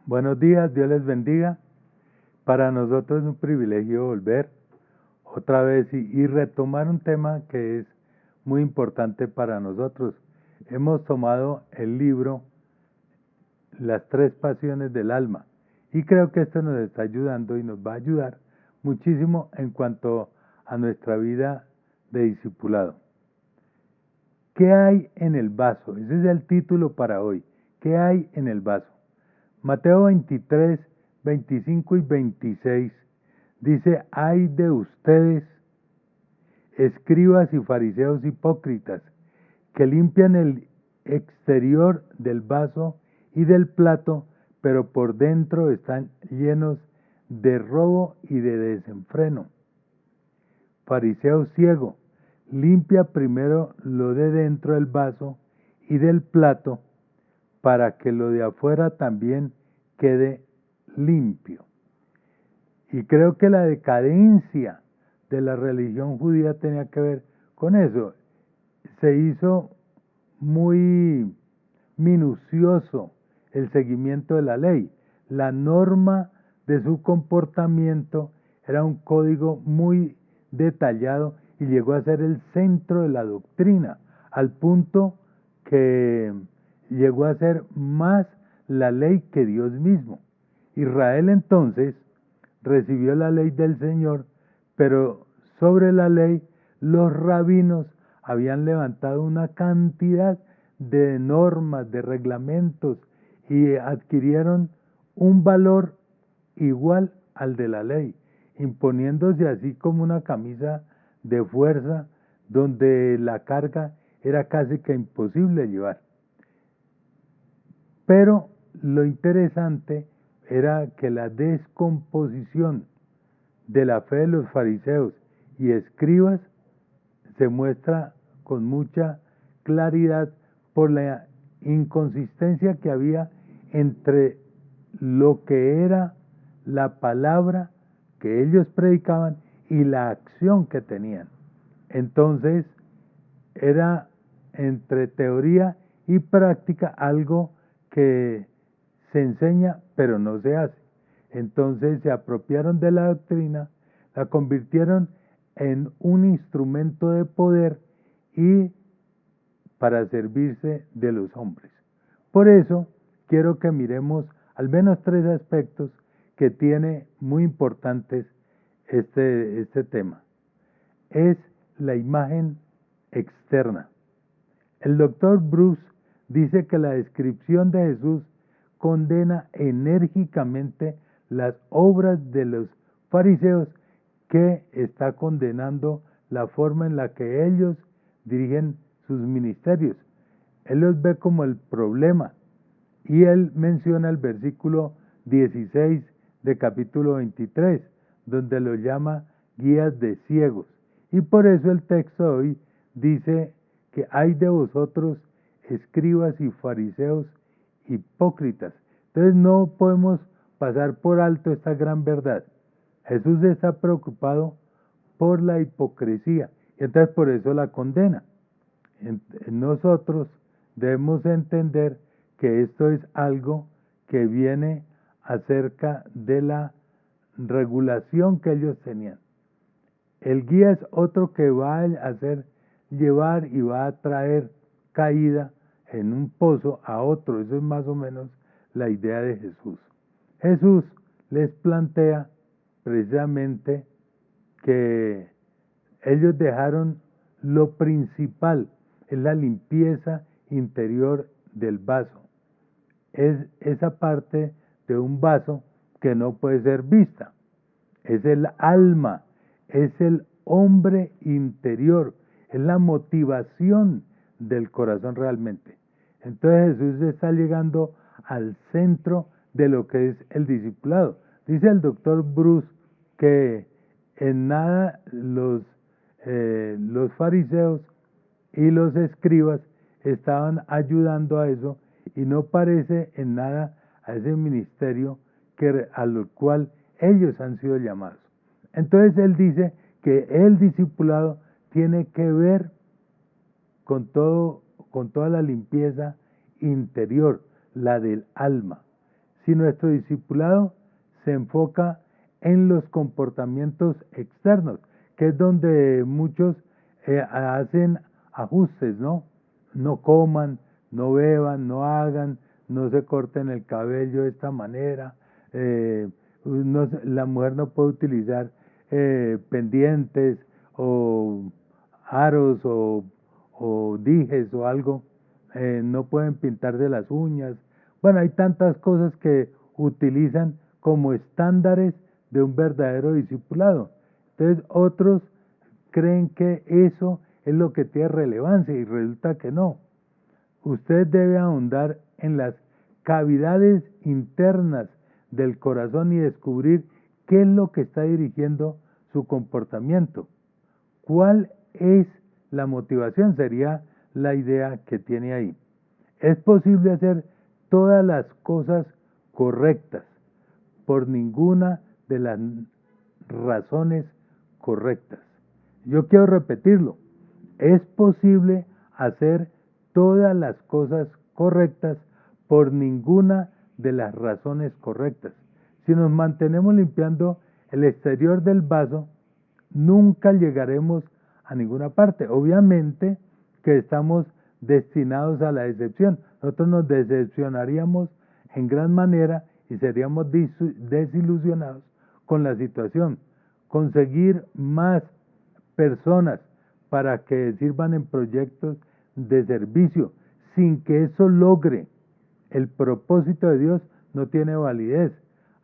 Buenos días, Dios les bendiga. Para nosotros es un privilegio volver otra vez y retomar un tema que es muy importante para nosotros. Hemos tomado el libro Las tres pasiones del alma y creo que esto nos está ayudando y nos va a ayudar muchísimo en cuanto a nuestra vida de discipulado. ¿Qué hay en el vaso? Ese es el título para hoy. ¿Qué hay en el vaso? Mateo 23, 25 y 26 dice: ay de ustedes, escribas y fariseos hipócritas, que limpian el exterior del vaso y del plato, pero por dentro están llenos de robo y de desenfreno. Fariseo ciego, limpia primero lo de dentro del vaso y del plato, para que lo de afuera también quede limpio. Y creo que la decadencia de la religión judía tenía que ver con eso. Se hizo muy minucioso el seguimiento de la ley. La norma de su comportamiento era un código muy detallado y llegó a ser el centro de la doctrina, al punto que llegó a ser más la ley que Dios mismo. Israel entonces recibió la ley del Señor, pero sobre la ley los rabinos habían levantado una cantidad de normas, de reglamentos, y adquirieron un valor igual al de la ley, imponiéndose así como una camisa de fuerza donde la carga era casi que imposible llevar. Pero lo interesante era que la descomposición de la fe de los fariseos y escribas se muestra con mucha claridad por la inconsistencia que había entre lo que era la palabra que ellos predicaban y la acción que tenían. Entonces, era entre teoría y práctica algo que se enseña pero no se hace. Entonces se apropiaron de la doctrina, la convirtieron en un instrumento de poder y para servirse de los hombres. Por eso quiero que miremos al menos tres aspectos que tiene muy importantes este tema. Es la imagen externa. El doctor Bruce dice que la descripción de Jesús condena enérgicamente las obras de los fariseos, que está condenando la forma en la que ellos dirigen sus ministerios. Él los ve como el problema y él menciona el versículo 16 de capítulo 23, donde lo llama guías de ciegos. Y por eso el texto de hoy dice que hay de vosotros, escribas y fariseos hipócritas. Entonces no podemos pasar por alto esta gran verdad. Jesús está preocupado por la hipocresía y entonces por eso la condena. Nosotros debemos entender que esto es algo que viene acerca de la regulación que ellos tenían. El guía es otro que va a hacer llevar y va a traer caída en un pozo a otro. Eso es más o menos la idea de Jesús. Jesús les plantea precisamente que ellos dejaron lo principal, es la limpieza interior del vaso. Es esa parte de un vaso que no puede ser vista. Es el alma, es el hombre interior, es la motivación del corazón realmente. Entonces Jesús está llegando al centro de lo que es el discipulado. Dice el doctor Bruce que en nada los fariseos y los escribas estaban ayudando a eso, y no parece en nada a ese ministerio al cual ellos han sido llamados. Entonces él dice que el discipulado tiene que ver con toda la limpieza interior, la del alma. si nuestro discipulado se enfoca en los comportamientos externos, que es donde muchos hacen ajustes, ¿no? No coman, no beban, no hagan, no se corten el cabello de esta manera, la mujer no puede utilizar pendientes o aros o dijes o algo, no pueden pintarse las uñas. Bueno, hay tantas cosas que utilizan como estándares de un verdadero discipulado. Entonces otros creen que eso es lo que tiene relevancia y resulta que no. Usted debe ahondar en las cavidades internas del corazón y descubrir qué es lo que está dirigiendo su comportamiento. ¿Cuál es la motivación? Sería la idea que tiene ahí. Es posible hacer todas las cosas correctas por ninguna de las razones correctas. Yo quiero repetirlo. Es posible hacer todas las cosas correctas por ninguna de las razones correctas. Si nos mantenemos limpiando el exterior del vaso, nunca llegaremos a ninguna parte. Obviamente que estamos destinados a la decepción. Nosotros nos decepcionaríamos en gran manera y seríamos desilusionados con la situación. Conseguir más personas para que sirvan en proyectos de servicio sin que eso logre el propósito de Dios no tiene validez.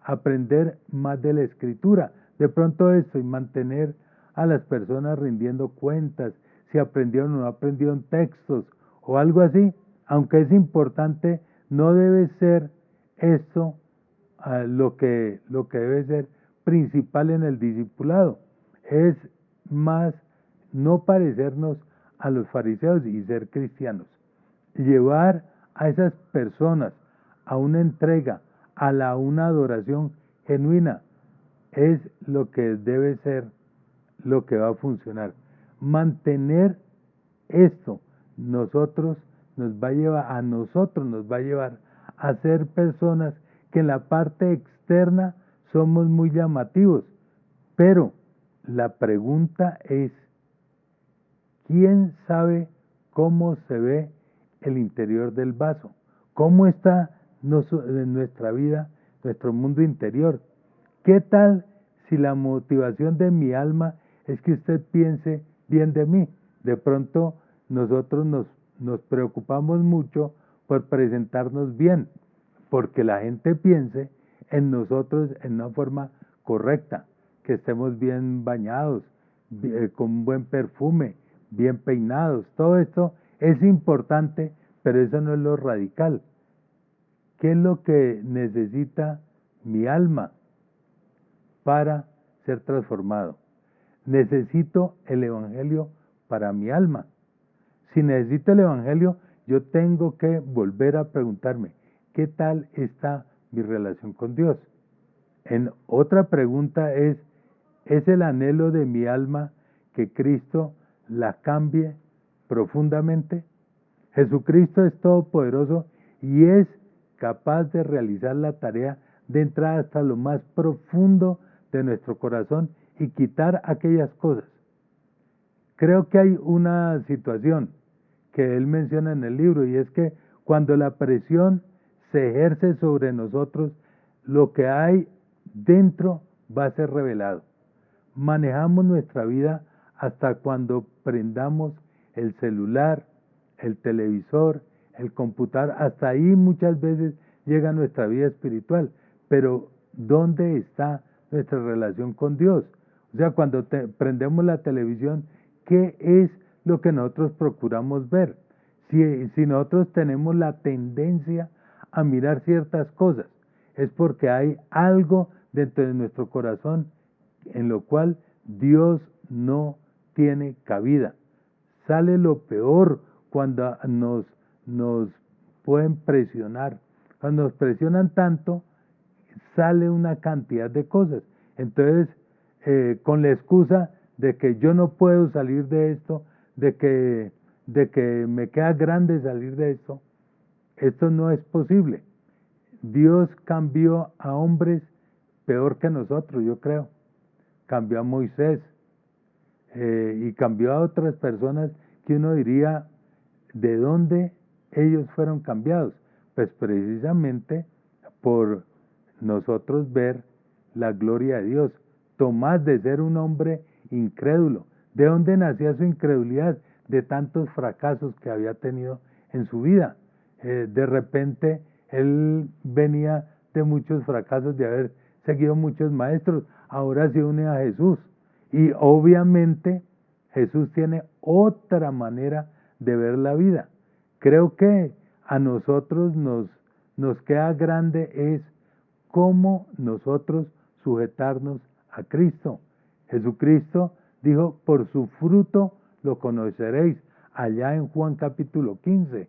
Aprender más de la escritura, de pronto esto, y mantener a las personas rindiendo cuentas, si aprendieron o no aprendieron textos o algo así, aunque es importante, no debe ser esto lo que debe ser principal en el discipulado. Es más no parecernos a los fariseos y ser cristianos. Llevar a esas personas a una entrega, una adoración genuina, es lo que debe ser lo que va a funcionar. Mantener esto nos va a llevar a ser personas que en la parte externa somos muy llamativos, pero la pregunta es, ¿quién sabe cómo se ve el interior del vaso? ¿Cómo está en nuestra vida, nuestro mundo interior? ¿Qué tal si la motivación de mi alma es que usted piense bien de mí? De pronto nosotros nos preocupamos mucho por presentarnos bien, porque la gente piense en nosotros en una forma correcta, que estemos bien bañados, con un buen perfume, bien peinados. Todo esto es importante, pero eso no es lo radical. ¿Qué es lo que necesita mi alma para ser transformado? Necesito el Evangelio para mi alma. Si necesito el Evangelio, yo tengo que volver a preguntarme, ¿qué tal está mi relación con Dios? Otra pregunta ¿es el anhelo de mi alma que Cristo la cambie profundamente? Jesucristo es todopoderoso y es capaz de realizar la tarea de entrar hasta lo más profundo de nuestro corazón y quitar aquellas cosas. Creo que hay una situación que él menciona en el libro, y es que cuando la presión se ejerce sobre nosotros, lo que hay dentro va a ser revelado. Manejamos nuestra vida hasta cuando prendamos el celular, el televisor, el computador, hasta ahí muchas veces llega nuestra vida espiritual, pero ¿dónde está nuestra relación con Dios? O sea, cuando prendemos la televisión, ¿qué es lo que nosotros procuramos ver? Si nosotros tenemos la tendencia a mirar ciertas cosas, es porque hay algo dentro de nuestro corazón en lo cual Dios no tiene cabida. Sale lo peor cuando nos pueden presionar. Cuando nos presionan tanto, sale una cantidad de cosas. Entonces, con la excusa de que yo no puedo salir de esto, de que me queda grande salir de esto no es posible. Dios cambió a hombres peor que nosotros, yo creo. Cambió a Moisés y cambió a otras personas que uno diría, ¿de dónde ellos fueron cambiados? Pues precisamente por nosotros ver la gloria de Dios. Tomás, de ser un hombre incrédulo, ¿de dónde nacía su incredulidad? De tantos fracasos que había tenido en su vida. De repente él venía de muchos fracasos, de haber seguido muchos maestros, ahora se une a Jesús. Y obviamente Jesús tiene otra manera de ver la vida. Creo que a nosotros nos queda grande es cómo nosotros sujetarnos a Cristo. Jesucristo dijo, por su fruto lo conoceréis, allá en Juan capítulo 15.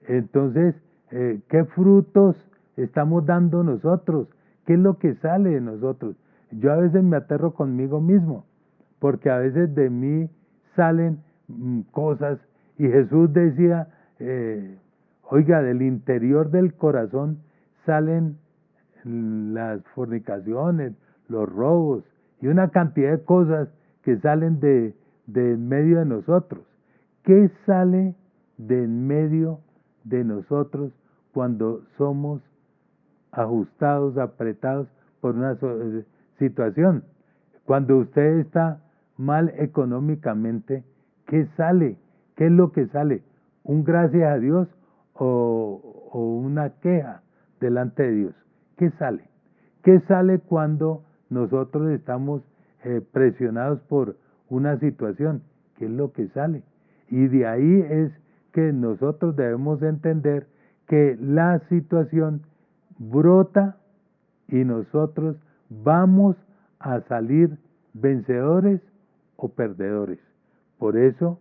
Entonces, ¿qué frutos estamos dando nosotros? ¿Qué es lo que sale de nosotros? Yo a veces me aterro conmigo mismo, porque a veces de mí salen cosas, y Jesús decía, oiga, del interior del corazón salen las fornicaciones, los robos y una cantidad de cosas que salen de en medio de nosotros. ¿Qué sale de en medio de nosotros cuando somos ajustados, apretados por una situación? Cuando usted está mal económicamente, ¿qué sale? ¿Qué es lo que sale? ¿Un gracias a Dios o una queja delante de Dios? ¿Qué sale? ¿Qué sale cuando nosotros estamos presionados por una situación? ¿Qué es lo que sale? Y de ahí es que nosotros debemos entender que la situación brota y nosotros vamos a salir vencedores o perdedores. Por eso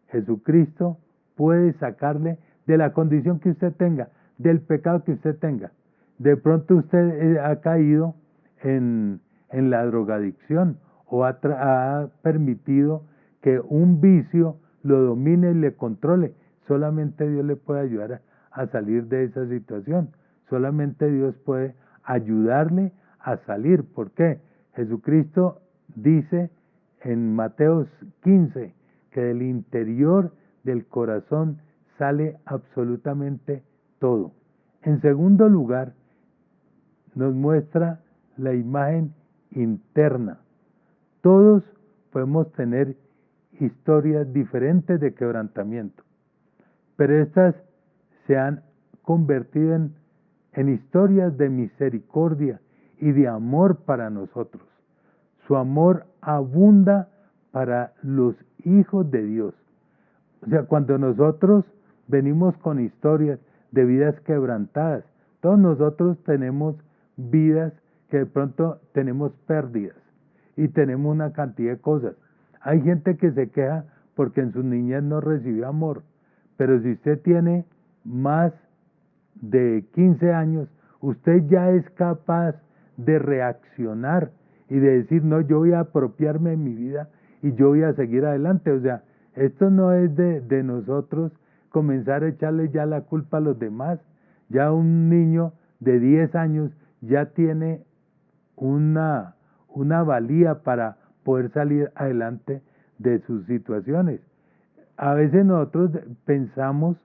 Jesucristo puede sacarle de la condición que usted tenga, del pecado que usted tenga. De pronto usted ha caído en la drogadicción o ha permitido que un vicio lo domine y le controle. Solamente Dios le puede ayudar a salir de esa situación. Solamente Dios puede ayudarle a salir. ¿Por qué? Jesucristo dice en Mateo 15 que del interior del corazón sale absolutamente todo. En segundo lugar, nos muestra la imagen interna. Todos podemos tener historias diferentes de quebrantamiento, pero estas se han convertido en historias de misericordia y de amor para nosotros. Su amor abunda para los hijos de Dios. O sea, cuando nosotros venimos con historias de vidas quebrantadas, todos nosotros tenemos vidas que de pronto tenemos pérdidas y tenemos una cantidad de cosas. Hay gente que se queja porque en su niñez no recibió amor, pero si usted tiene más de 15 años, usted ya es capaz de reaccionar y de decir, no, yo voy a apropiarme de mi vida y yo voy a seguir adelante. O sea, esto no es de nosotros comenzar a echarle ya la culpa a los demás. Ya un niño de 10 años ya tiene una valía para poder salir adelante de sus situaciones. A veces nosotros pensamos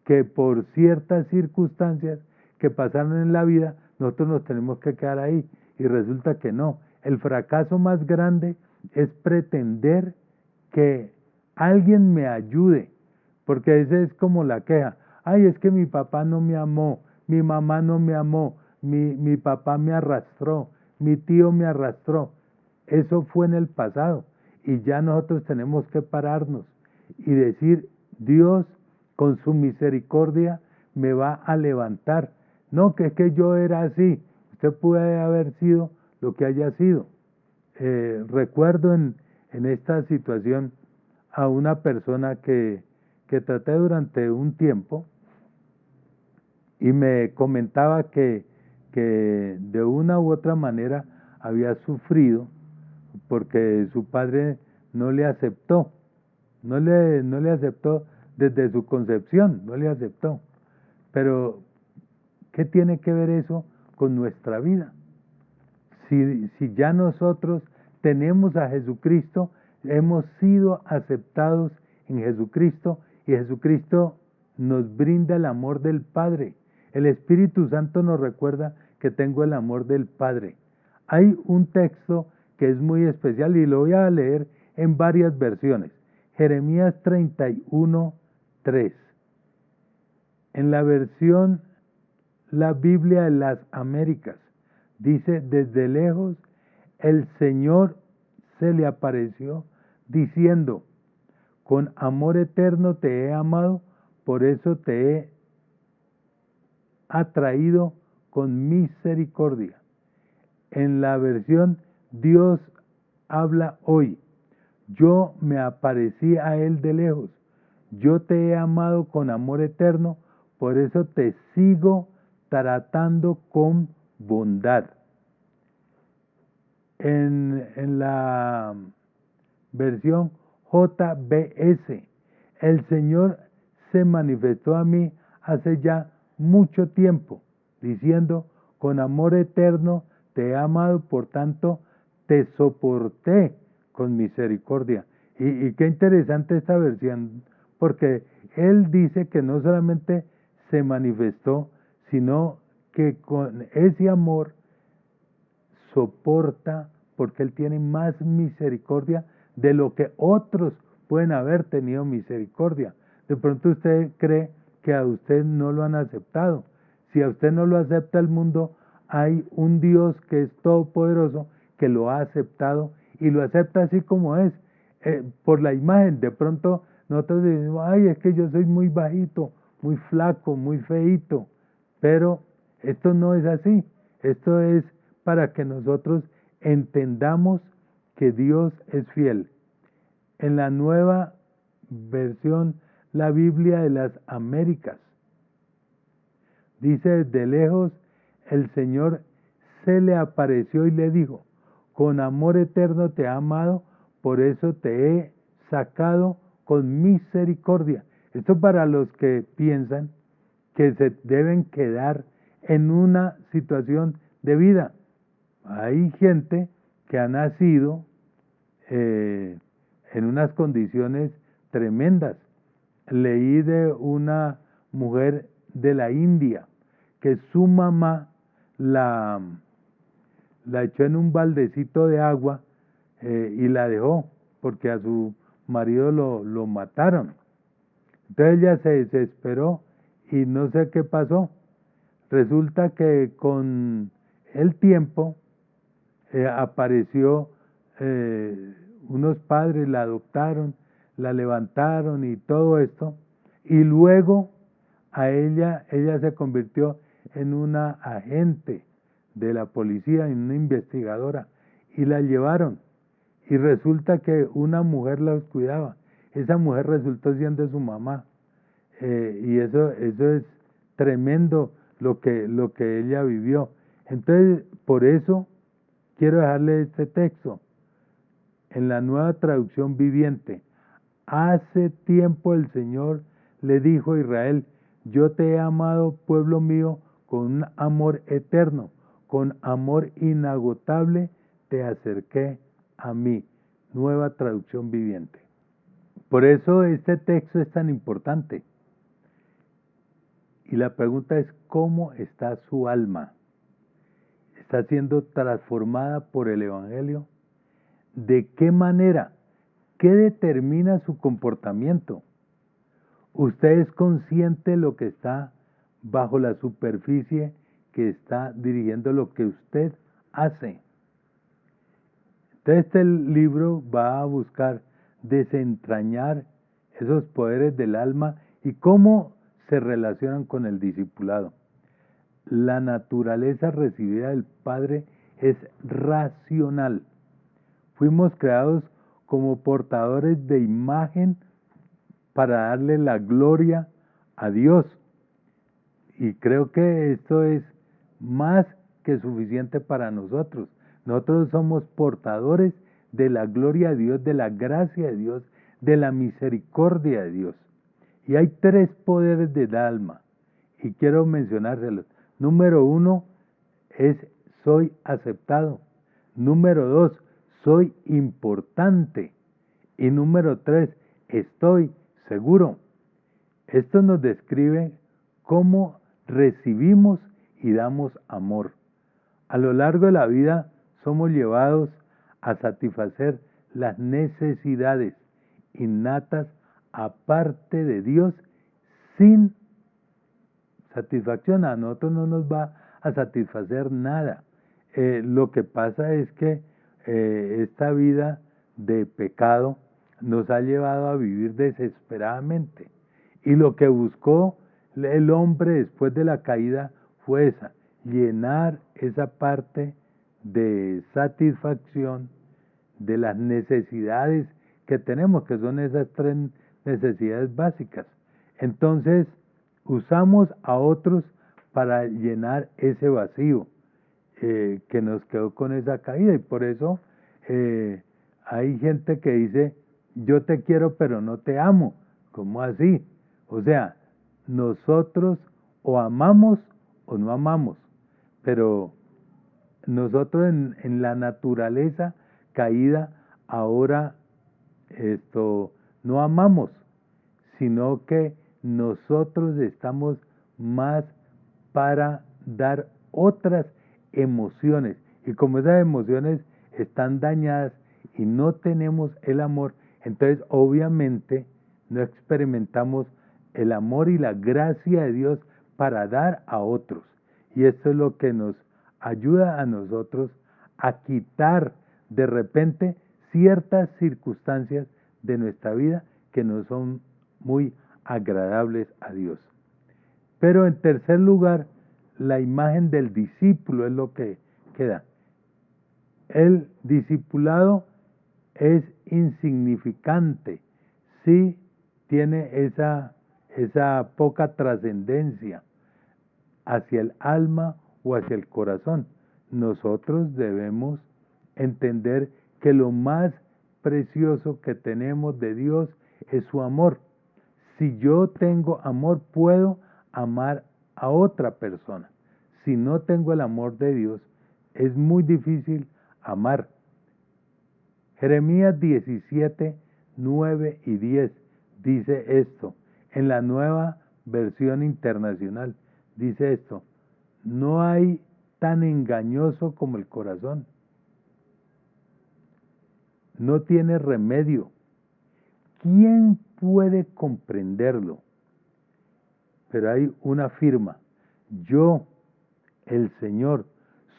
que por ciertas circunstancias que pasaron en la vida, nosotros nos tenemos que quedar ahí, y resulta que no. El fracaso más grande es pretender que alguien me ayude, porque esa es como la queja. Ay, es que mi papá no me amó, mi mamá no me amó, mi papá me arrastró, mi tío me arrastró. Eso fue en el pasado, y ya nosotros tenemos que pararnos y decir, Dios con su misericordia me va a levantar. No, que es que yo era así. Usted puede haber sido lo que haya sido. Recuerdo en esta situación a una persona que traté durante un tiempo, y me comentaba que de una u otra manera había sufrido porque su padre no le aceptó, no le aceptó desde su concepción, no le aceptó. Pero ¿Qué tiene que ver eso con nuestra vida? Si ya nosotros tenemos a Jesucristo, hemos sido aceptados en Jesucristo y Jesucristo nos brinda el amor del Padre. El Espíritu Santo nos recuerda que tengo el amor del Padre. Hay un texto que es muy especial y lo voy a leer en varias versiones. Jeremías 31:3. En la versión La Biblia de las Américas dice: desde lejos el Señor se le apareció diciendo: con amor eterno te he amado, por eso te he atraído con misericordia. En la versión Dios habla hoy: yo me aparecí a él de lejos, yo te he amado con amor eterno, por eso te sigo tratando con bondad. En la versión JBS, el Señor se manifestó a mí hace ya mucho tiempo, diciendo: con amor eterno te he amado, por tanto te soporté con misericordia. Y qué interesante esta versión, porque Él dice que no solamente se manifestó, sino que con ese amor soporta, porque Él tiene más misericordia de lo que otros pueden haber tenido misericordia. De pronto usted cree que a usted no lo han aceptado. Si a usted no lo acepta el mundo, hay un Dios que es todopoderoso, que lo ha aceptado y lo acepta así como es, por la imagen. De pronto nosotros decimos: ay, es que yo soy muy bajito, muy flaco, muy feíto, pero esto no es así. Esto es para que nosotros entendamos que Dios es fiel. En la nueva versión, la Biblia de las Américas, dice: desde lejos el Señor se le apareció y le dijo: con amor eterno te he amado, por eso te he sacado con misericordia. Esto para los que piensan que se deben quedar en una situación de vida. Hay gente que ha nacido en unas condiciones tremendas. Leí de una mujer de la India que su mamá la echó en un baldecito de agua y la dejó porque a su marido lo mataron. Entonces ella se desesperó y no sé qué pasó. Resulta que con el tiempo apareció unos padres, la adoptaron, la levantaron y todo esto, y luego a ella se convirtió en una agente de la policía, en una investigadora, y la llevaron, y resulta que una mujer la cuidaba. Esa mujer resultó siendo su mamá, y eso es tremendo lo que ella vivió. Entonces, por eso quiero dejarle este texto en la Nueva Traducción Viviente. Hace tiempo el Señor le dijo a Israel: yo te he amado, pueblo mío, con un amor eterno, con amor inagotable te acerqué a mí. Nueva Traducción Viviente. Por eso este texto es tan importante. Y la pregunta es: ¿cómo está su alma? ¿Está siendo transformada por el Evangelio? ¿De qué manera? ¿Qué determina su comportamiento? ¿Usted es consciente de lo que está bajo la superficie que está dirigiendo lo que usted hace? Entonces este libro va a buscar desentrañar esos poderes del alma y cómo se relacionan con el discipulado. La naturaleza recibida del Padre es racional. Fuimos creados como portadores de imagen para darle la gloria a Dios. Y creo que esto es más que suficiente para nosotros. Nosotros somos portadores de la gloria de Dios, de la gracia de Dios, de la misericordia de Dios. Y hay 3 poderes del alma, y quiero mencionárselos. Número 1 es soy aceptado. Número 2, soy importante. Y número 3, estoy seguro. Esto nos describe cómo recibimos y damos amor. A lo largo de la vida somos llevados a satisfacer las necesidades innatas aparte de Dios sin satisfacción. A nosotros no nos va a satisfacer nada. Lo que pasa es que esta vida de pecado nos ha llevado a vivir desesperadamente. Y lo que buscó el hombre después de la caída fue esa, llenar esa parte de satisfacción de las necesidades que tenemos, que son esas tres necesidades básicas. Entonces, usamos a otros para llenar ese vacío que nos quedó con esa caída. Y por eso hay gente que dice, yo te quiero pero no te amo. ¿Cómo así? O sea, nosotros o amamos o no amamos, pero nosotros en la naturaleza caída ahora no amamos, sino que nosotros estamos más para dar otras emociones. Y como esas emociones están dañadas y no tenemos el amor, entonces obviamente no experimentamos el amor y la gracia de Dios para dar a otros. Y esto es lo que nos ayuda a nosotros a quitar de repente ciertas circunstancias de nuestra vida que no son muy agradables a Dios. Pero en tercer lugar, la imagen del discípulo es lo que queda. El discipulado es insignificante si tiene esa poca trascendencia hacia el alma o hacia el corazón. Nosotros debemos entender que lo más precioso que tenemos de Dios es su amor. Si yo tengo amor, puedo amar a otra persona. Si no tengo el amor de Dios, es muy difícil amar. Jeremías 17, 9 y 10 dice esto. En la Nueva Versión Internacional dice esto. No hay tan engañoso como el corazón. No tiene remedio. ¿Quién puede comprenderlo? Pero hay una firma. Yo, el Señor,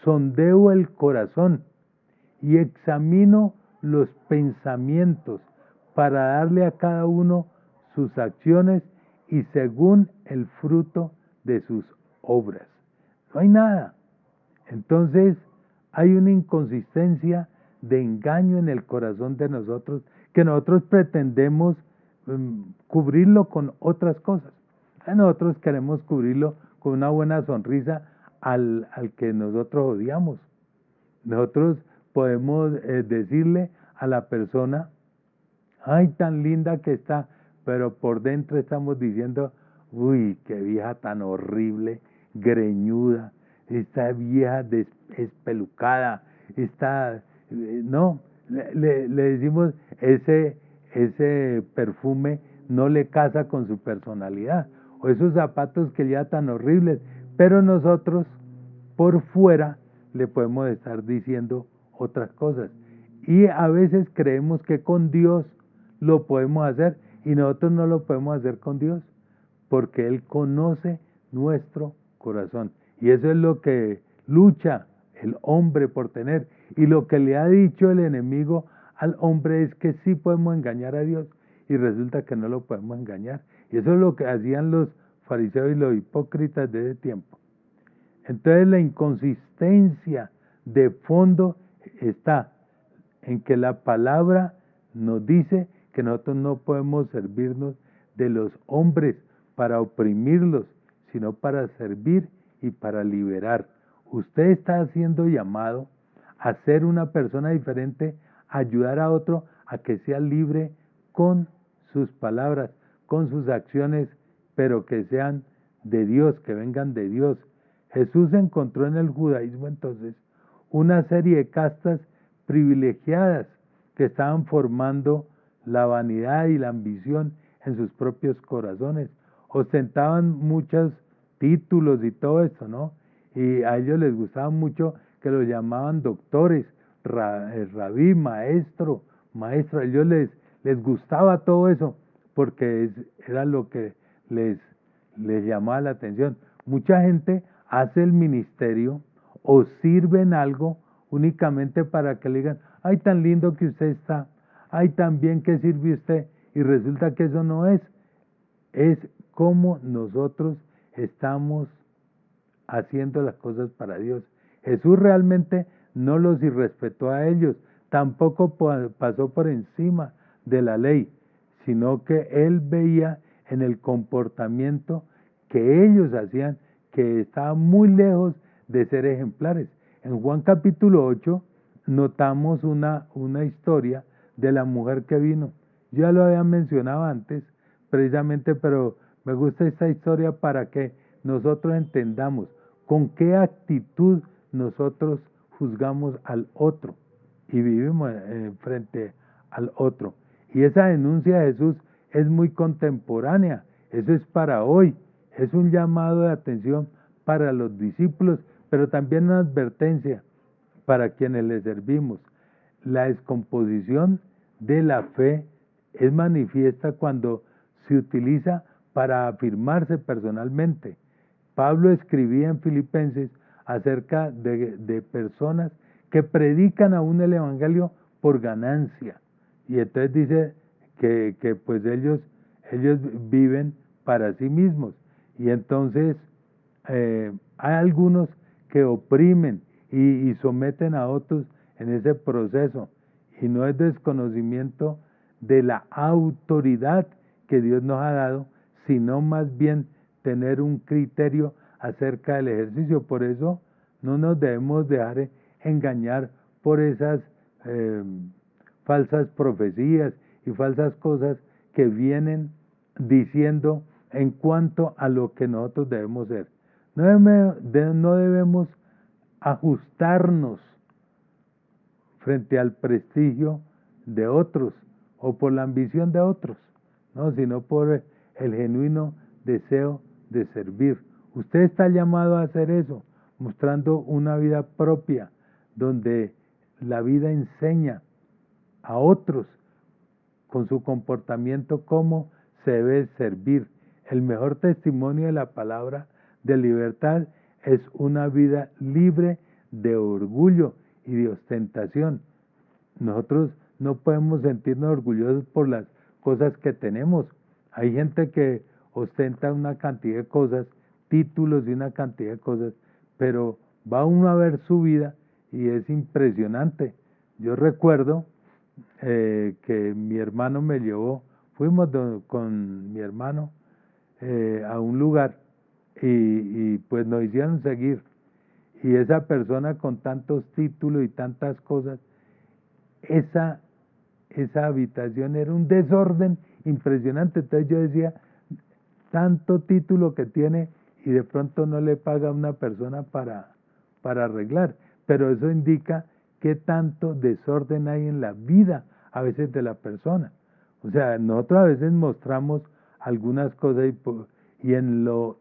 sondeo el corazón y examino los pensamientos para darle a cada uno sus acciones y según el fruto de sus obras. No hay nada. Entonces hay una inconsistencia de engaño en el corazón de nosotros que nosotros pretendemos cubrirlo con otras cosas. Nosotros queremos cubrirlo con una buena sonrisa al que nosotros odiamos. Nosotros podemos decirle a la persona, ay, tan linda que está, pero por dentro estamos diciendo, uy, qué vieja tan horrible, greñuda, esta vieja espelucada, esta, no, le decimos, ese perfume no le casa con su personalidad, o esos zapatos que lleva tan horribles, pero nosotros por fuera le podemos estar diciendo otras cosas. Y a veces creemos que con Dios lo podemos hacer y nosotros no lo podemos hacer con Dios porque Él conoce nuestro corazón. Y eso es lo que lucha el hombre por tener. Y lo que le ha dicho el enemigo al hombre es que sí podemos engañar a Dios y resulta que no lo podemos engañar. Y eso es lo que hacían los fariseos y los hipócritas de ese tiempo. Entonces la inconsistencia de fondo está en que la palabra nos dice que nosotros no podemos servirnos de los hombres para oprimirlos, sino para servir y para liberar. Usted está siendo llamado a ser una persona diferente, a ayudar a otro a que sea libre con sus palabras, con sus acciones, pero que sean de Dios, que vengan de Dios. Jesús encontró en el judaísmo entonces una serie de castas privilegiadas que estaban formando la vanidad y la ambición en sus propios corazones. Ostentaban muchos títulos y todo esto, ¿no? Y a ellos les gustaba mucho que los llamaban doctores, rabí, maestro, maestro. A ellos les gustaba todo eso porque era lo que les llamaba la atención. Mucha gente hace el ministerio o sirve en algo únicamente para que le digan, ay, tan lindo que usted está, ay, tan bien que sirve usted, y resulta que eso no es como nosotros estamos haciendo las cosas para Dios. Jesús realmente no los irrespetó a ellos, tampoco pasó por encima de la ley, sino que él veía en el comportamiento que ellos hacían que estaba muy lejos de ser ejemplares. En Juan capítulo 8 notamos una historia de la mujer que vino. Yo ya lo había mencionado antes, precisamente, pero me gusta esta historia para que nosotros entendamos con qué actitud nosotros juzgamos al otro y vivimos frente al otro. Y esa denuncia de Jesús es muy contemporánea, eso es para hoy, es un llamado de atención para los discípulos, pero también una advertencia para quienes le servimos. La descomposición de la fe es manifiesta cuando se utiliza para afirmarse personalmente. Pablo escribía en Filipenses acerca de personas que predican aún el Evangelio por ganancia. Y entonces dice que pues ellos viven para sí mismos. Y entonces hay algunos que oprimen y someten a otros en ese proceso. Y no es desconocimiento de la autoridad que Dios nos ha dado, sino más bien tener un criterio acerca del ejercicio. Por eso no nos debemos dejar engañar por esas falsas profecías y falsas cosas que vienen diciendo en cuanto a lo que nosotros debemos ser. No debemos ajustarnos frente al prestigio de otros o por la ambición de otros, no, sino por el genuino deseo de servir. Usted está llamado a hacer eso, mostrando una vida propia, donde la vida enseña a otros con su comportamiento cómo se debe servir. El mejor testimonio de la palabra de libertad es una vida libre de orgullo y de ostentación. Nosotros no podemos sentirnos orgullosos por las cosas que tenemos. Hay gente que ostenta una cantidad de cosas, títulos y una cantidad de cosas, pero va uno a ver su vida y es impresionante. Yo recuerdo que mi hermano me llevó, fuimos con mi hermano a un lugar y pues nos hicieron seguir. Y esa persona con tantos títulos y tantas cosas, esa habitación era un desorden impresionante. Entonces yo decía, tanto título que tiene y de pronto no le paga a una persona para arreglar. Pero eso indica qué tanto desorden hay en la vida a veces de la persona. O sea, nosotros a veces mostramos algunas cosas y en lo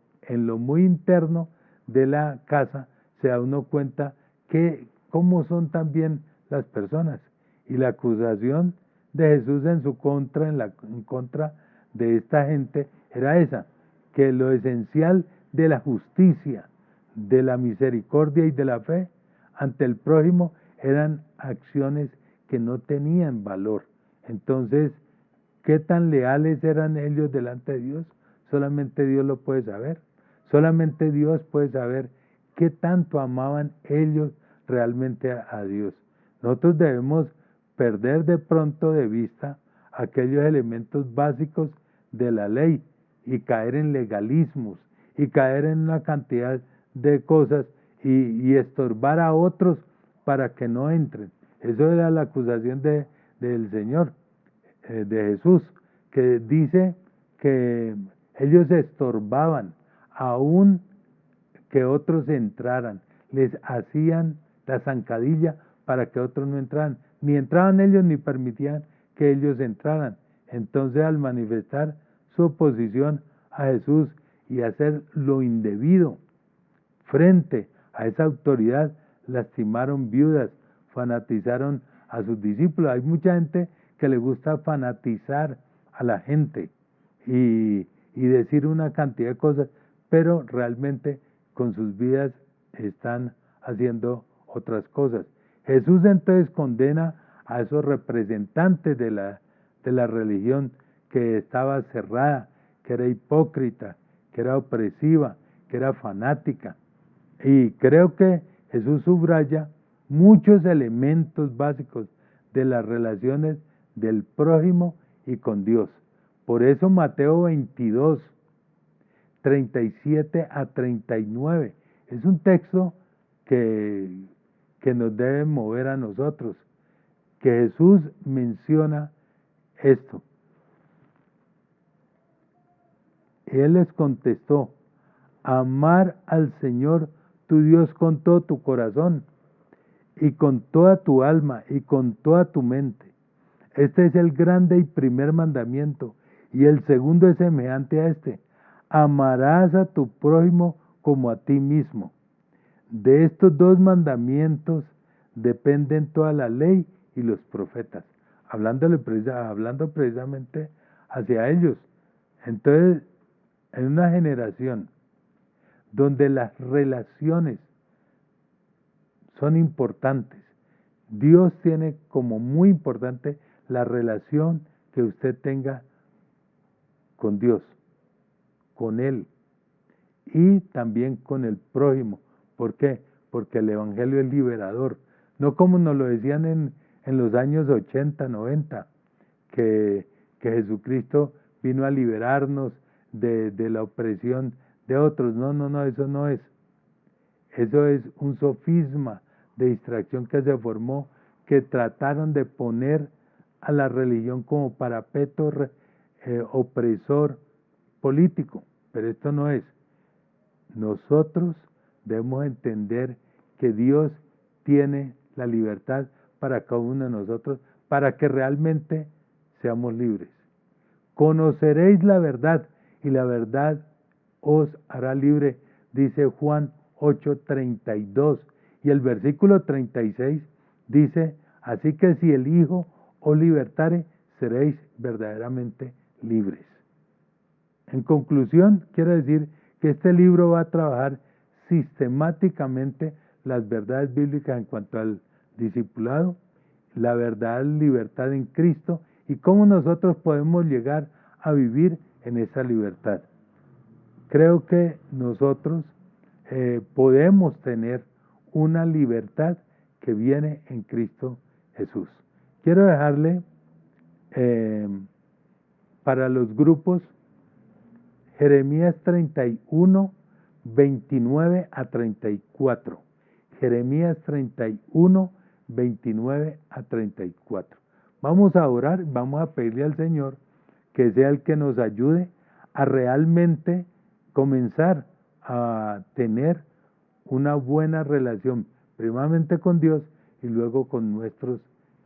muy interno de la casa se da uno cuenta que cómo son también las personas. Y la acusación de Jesús en su contra, en contra de esta gente, era esa, que lo esencial de la justicia, de la misericordia y de la fe ante el prójimo eran acciones que no tenían valor. Entonces, ¿qué tan leales eran ellos delante de Dios? Solamente Dios lo puede saber. Solamente Dios puede saber qué tanto amaban ellos realmente a Dios. Nosotros debemos perder de pronto de vista aquellos elementos básicos de la ley y caer en legalismos y caer en una cantidad de cosas y estorbar a otros para que no entren. Eso era la acusación del Señor, de Jesús, que dice que ellos estorbaban, aún que otros entraran, les hacían la zancadilla para que otros no entraran, ni entraban ellos ni permitían que ellos entraran. Entonces, al manifestar su oposición a Jesús y hacer lo indebido frente a esa autoridad, lastimaron viudas, fanatizaron a sus discípulos. Hay mucha gente que le gusta fanatizar a la gente y decir una cantidad de cosas, pero realmente con sus vidas están haciendo otras cosas. Jesús entonces condena a esos representantes de la religión que estaba cerrada, que era hipócrita, que era opresiva, que era fanática. Y creo que Jesús subraya muchos elementos básicos de las relaciones del prójimo y con Dios. Por eso Mateo 22, 37 a 39, es un texto que nos debe mover a nosotros, que Jesús menciona esto. Él les contestó: amar al Señor tu Dios con todo tu corazón y con toda tu alma y con toda tu mente. Este es el grande y primer mandamiento, y el segundo es semejante a este: amarás a tu prójimo como a ti mismo. De estos dos mandamientos dependen toda la ley y los profetas, hablando precisamente hacia ellos. Entonces, en una generación donde las relaciones son importantes, Dios tiene como muy importante la relación que usted tenga con Dios, con Él y también con el prójimo. ¿Por qué? Porque el Evangelio es liberador. No como nos lo decían en los años 80, 90, que Jesucristo vino a liberarnos de la opresión de otros. No, eso no es. Eso es un sofisma de distracción que se formó, que trataron de poner a la religión como parapeto opresor político, pero esto no es. Nosotros debemos entender que Dios tiene la libertad para cada uno de nosotros, para que realmente seamos libres. Conoceréis la verdad y la verdad os hará libre, dice Juan 8:32. Y el versículo 36 dice: así que si el Hijo os libertare, seréis verdaderamente libres. En conclusión, quiero decir que este libro va a trabajar sistemáticamente las verdades bíblicas en cuanto al discipulado, la verdad, libertad en Cristo y cómo nosotros podemos llegar a vivir en esa libertad. Creo que nosotros podemos tener una libertad que viene en Cristo Jesús. Quiero dejarle para los grupos Jeremías 31, 29 a 34. Jeremías 31, 29 a 34. Vamos a orar, vamos a pedirle al Señor que sea el que nos ayude a realmente comenzar a tener una buena relación, primeramente con Dios y luego con nuestros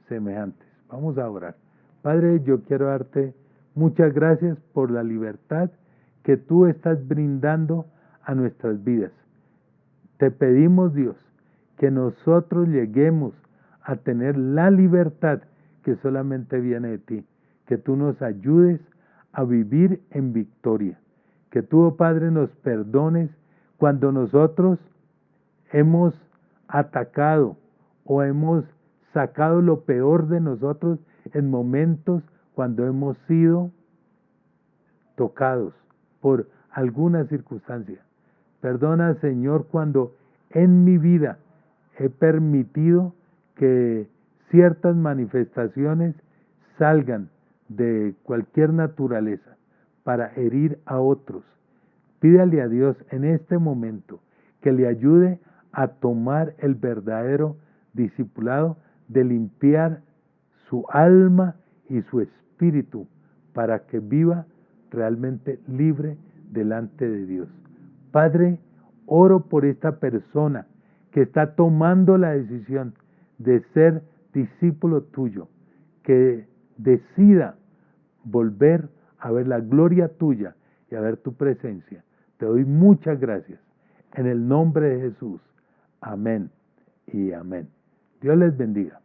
semejantes. Vamos a orar. Padre, yo quiero darte muchas gracias por la libertad que tú estás brindando a nuestras vidas. Te pedimos, Dios, que nosotros lleguemos a tener la libertad que solamente viene de ti, que tú nos ayudes a vivir en victoria, que tú, oh Padre, nos perdones cuando nosotros hemos atacado o hemos sacado lo peor de nosotros en momentos cuando hemos sido tocados por alguna circunstancia. Perdona, Señor, cuando en mi vida he permitido que ciertas manifestaciones salgan de cualquier naturaleza para herir a otros. Pídale a Dios en este momento que le ayude a tomar el verdadero discipulado de limpiar su alma y su espíritu para que viva realmente libre delante de Dios. Padre, oro por esta persona que está tomando la decisión de ser discípulo tuyo, que decida volver a ver la gloria tuya y a ver tu presencia. Te doy muchas gracias. En el nombre de Jesús. Amén y amén. Dios les bendiga.